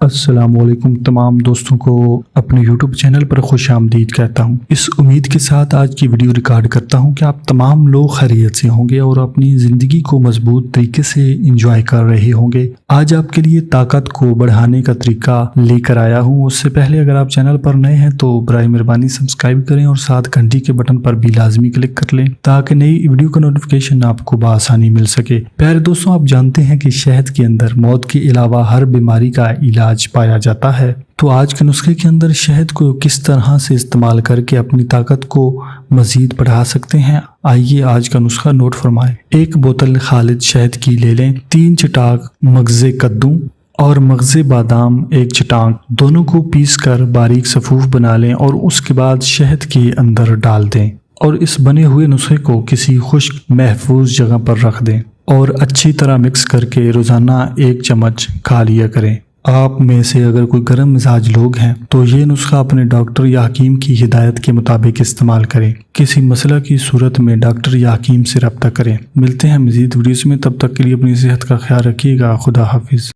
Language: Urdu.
السلام علیکم تمام دوستوں کو اپنے یوٹیوب چینل پر خوش آمدید کہتا ہوں۔ اس امید کے ساتھ آج کی ویڈیو ریکارڈ کرتا ہوں کہ آپ تمام لوگ خیریت سے ہوں گے اور اپنی زندگی کو مضبوط طریقے سے انجوائے کر رہے ہوں گے۔ آج آپ کے لیے طاقت کو بڑھانے کا طریقہ لے کر آیا ہوں۔ اس سے پہلے اگر آپ چینل پر نئے ہیں تو برائے مہربانی سبسکرائب کریں اور ساتھ گھنٹی کے بٹن پر بھی لازمی کلک کر لیں تاکہ نئی ویڈیو کا نوٹیفیکیشن آپ کو بآسانی مل سکے۔ پیارے دوستوں، آپ جانتے ہیں کہ شہد کے اندر موت کے علاوہ ہر بیماری کا علاج پایا جاتا ہے، تو آج کے نسخے کے اندر شہد کو کس طرح سے استعمال کر کے اپنی طاقت کو مزید بڑھا سکتے ہیں، آئیے آج کا نسخہ نوٹ فرمائیں۔ 1 بوتل خالص شہد کی لے لیں، 3 چٹاک مغز کدو اور مغز بادام 1 چٹانک، دونوں کو پیس کر باریک صفوف بنا لیں اور اس کے بعد شہد کے اندر ڈال دیں اور اس بنے ہوئے نسخے کو کسی خشک محفوظ جگہ پر رکھ دیں اور اچھی طرح مکس کر کے روزانہ 1 چمچ کھا لیا کریں۔ آپ میں سے اگر کوئی گرم مزاج لوگ ہیں تو یہ نسخہ اپنے ڈاکٹر یا حکیم کی ہدایت کے مطابق استعمال کریں۔ کسی مسئلہ کی صورت میں ڈاکٹر یا حکیم سے رابطہ کریں۔ ملتے ہیں مزید ویڈیوز میں، تب تک کے لیے اپنی صحت کا خیال رکھیے گا۔ خدا حافظ۔